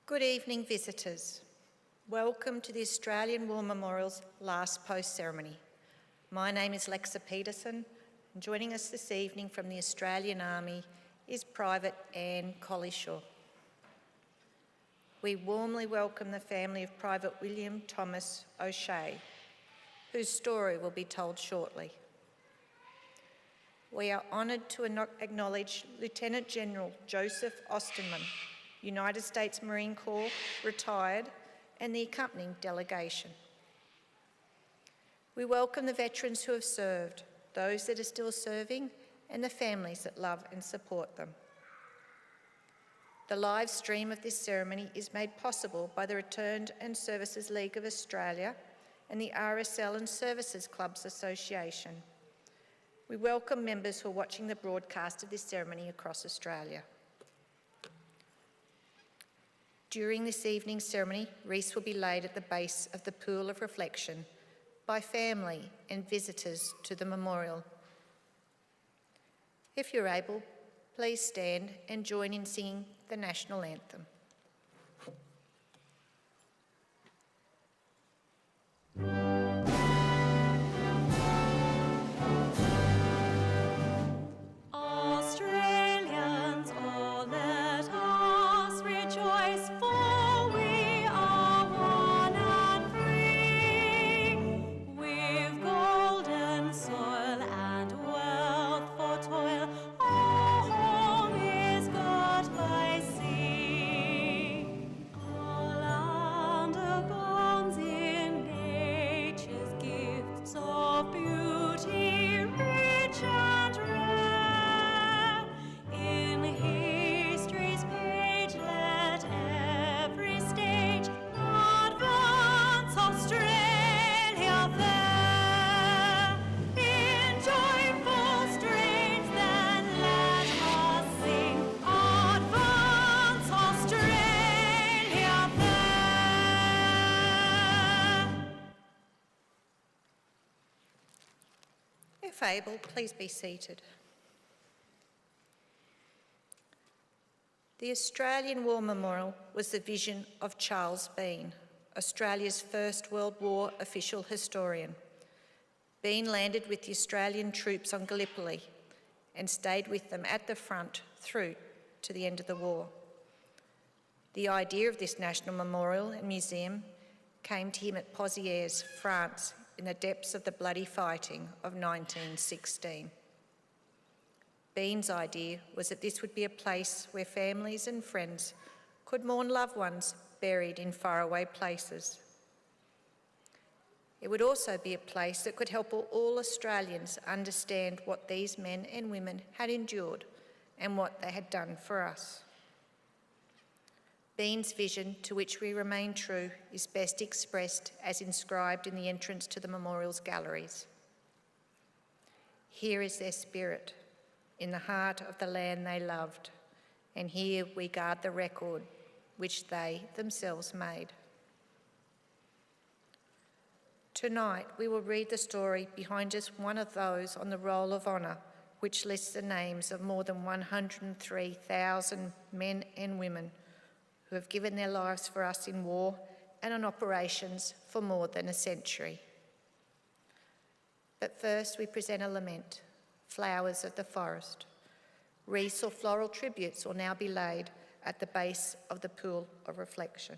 Good evening, visitors. Welcome to the Australian War Memorial's last post ceremony. My name is Lexa Peterson, and joining us this evening from the Australian Army is Private Anne Collishaw. We warmly welcome the family of Private William Thomas O'Shea, whose story will be told shortly. We are honoured to acknowledge Lieutenant General Joseph Osterman, United States Marine Corps, retired, and the accompanying delegation. We welcome the veterans who have served, those that are still serving, and the families that love and support them. The live stream of this ceremony is made possible by the Returned and Services League of Australia and the RSL and Services Clubs Association. We welcome members who are watching the broadcast of this ceremony across Australia. During this evening's ceremony, wreaths will be laid at the base of the Pool of Reflection by family and visitors to the memorial. If you're able, please stand and join in singing the national anthem. If able, please be seated. The Australian War Memorial was the vision of Charles Bean, Australia's First World War official historian. Bean landed with the Australian troops on Gallipoli and stayed with them at the front through to the end of the war. The idea of this national memorial and museum came to him at Pozières, France, in the depths of the bloody fighting of 1916. Bean's idea was that this would be a place where families and friends could mourn loved ones buried in faraway places. It would also be a place that could help all Australians understand what these men and women had endured and what they had done for us. Bean's vision, to which we remain true, is best expressed as inscribed in the entrance to the memorial's galleries. Here is their spirit, in the heart of the land they loved, and here we guard the record which they themselves made. Tonight we will read the story behind just one of those on the Roll of Honour, which lists the names of more than 103,000 men and women who have given their lives for us in war and on operations for more than a century. But first we present a lament, Flowers of the Forest. Wreaths or floral tributes will now be laid at the base of the Pool of Reflection.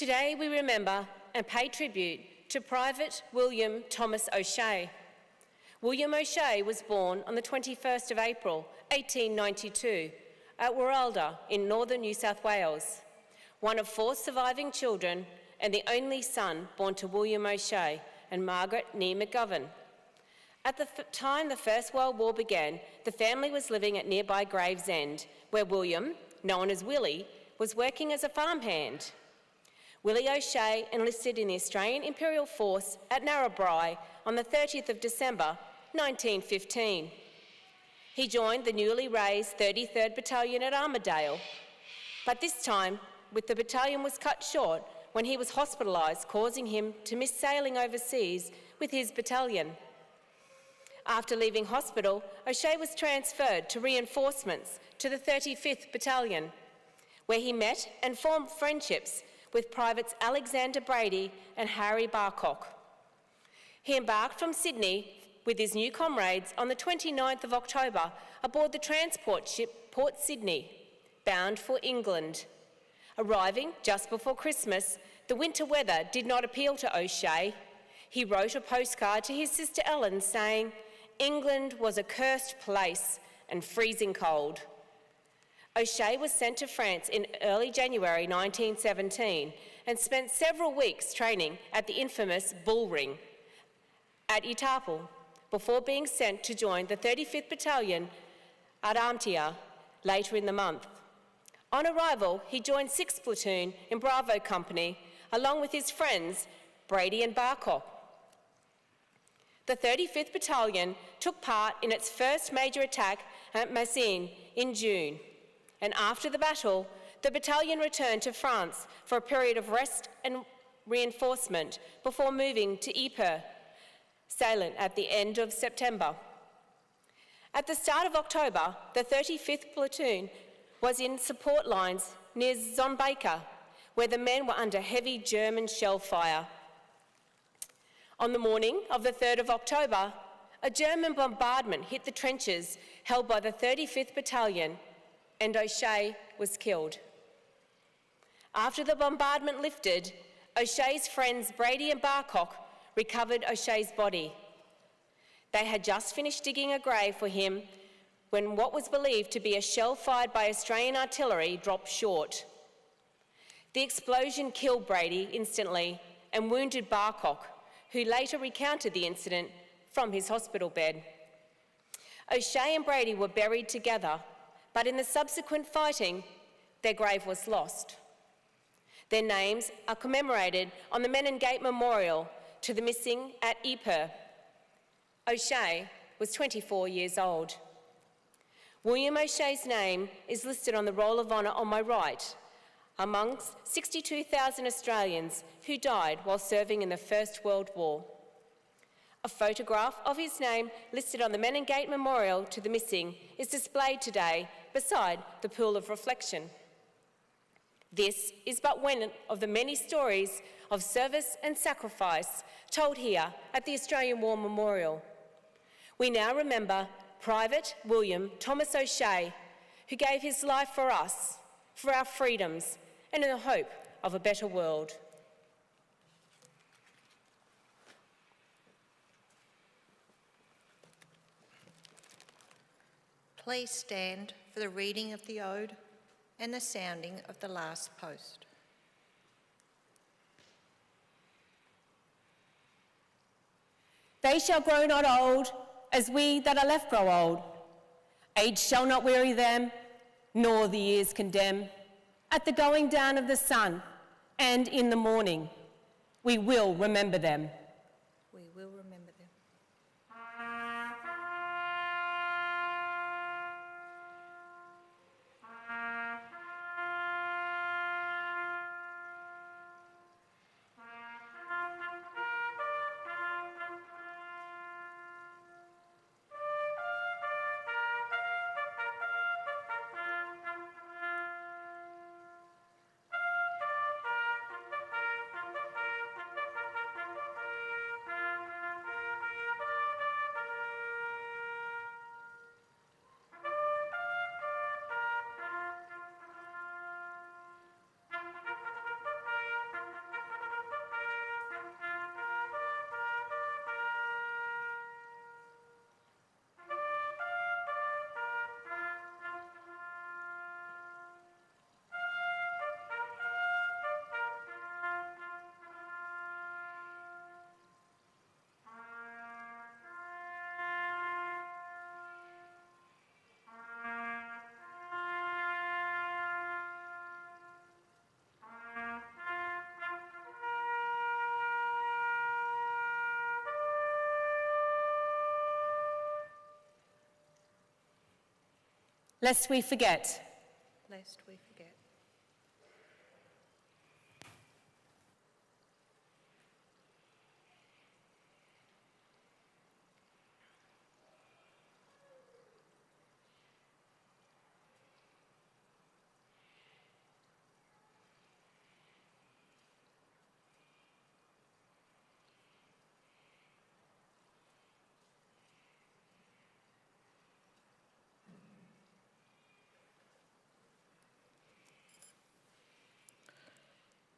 Today we remember and pay tribute to Private William Thomas O'Shea. William O'Shea was born on the 21st of April 1892 at Warralda in northern New South Wales, one of 4 surviving children and the only son born to William O'Shea and Margaret Nee McGovern. At the time the First World War began, the family was living at nearby Gravesend, where William, known as Willie, was working as a farmhand. Willie O'Shea enlisted in the Australian Imperial Force at Narrabri on the 30th of December 1915. He joined the newly raised 33rd Battalion at Armidale, but this time the battalion was cut short when he was hospitalised, causing him to miss sailing overseas with his battalion. After leaving hospital, O'Shea was transferred to reinforcements to the 35th Battalion, where he met and formed friendships with Privates Alexander Brady and Harry Barcock. He embarked from Sydney with his new comrades on the 29th of October aboard the transport ship Port Sydney, bound for England. Arriving just before Christmas, the winter weather did not appeal to O'Shea. He wrote a postcard to his sister Ellen saying, "England was a cursed place and freezing cold." O'Shea was sent to France in early January 1917 and spent several weeks training at the infamous Bull Ring at Etaples before being sent to join the 35th Battalion at Armtia later in the month. On arrival, he joined 6th Platoon in Bravo Company along with his friends Brady and Barcock. The 35th Battalion took part in its first major attack at Messines in June, and after the battle, the battalion returned to France for a period of rest and reinforcement before moving to Ypres, salient at the end of September. At the start of October, the 35th Platoon was in support lines near Zonnebeke, where the men were under heavy German shell fire. On the morning of the 3rd of October, a German bombardment hit the trenches held by the 35th Battalion, and O'Shea was killed. After the bombardment lifted, O'Shea's friends Brady and Barcock recovered O'Shea's body. They had just finished digging a grave for him when what was believed to be a shell fired by Australian artillery dropped short. The explosion killed Brady instantly and wounded Barcock, who later recounted the incident from his hospital bed. O'Shea and Brady were buried together, but in the subsequent fighting, their grave was lost. Their names are commemorated on the Men and Gate Memorial to the missing at Ypres. O'Shea was 24 years old. William O'Shea's name is listed on the Roll of Honour on my right, amongst 62,000 Australians who died while serving in the First World War. A photograph of his name listed on the Men and Gate Memorial to the missing is displayed today beside the Pool of Reflection. This is but one of the many stories of service and sacrifice told here at the Australian War Memorial. We now remember Private William Thomas O'Shea, who gave his life for us, for our freedoms, and in the hope of a better world. Please stand for the reading of the Ode and the sounding of the last post. They shall grow not old, as we that are left grow old. Age shall not weary them, nor the years condemn. At the going down of the sun, and in the morning, we will remember them. We will remember them. lest we forget. Lest we forget.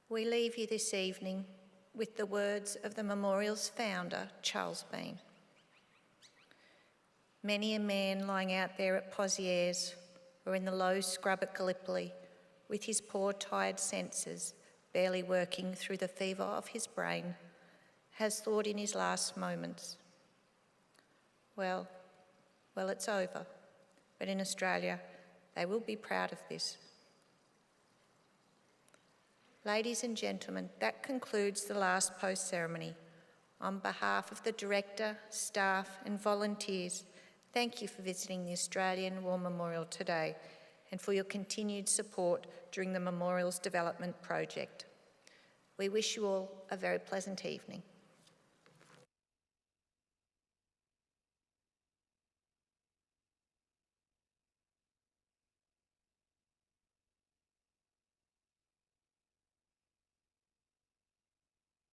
We leave you this evening with the words of the memorial's founder, Charles Bean. Many a man lying out there at Pozieres or in the low scrub at Gallipoli, with his poor tired senses barely working through the fever of his brain, has thought in his last moments, well, it's over, but in Australia they will be proud of this. Ladies and gentlemen, that concludes the last post ceremony. On behalf of the Director, staff and volunteers, thank you for visiting the Australian War Memorial today and for your continued support during the Memorial's development project. We wish you all a very pleasant evening.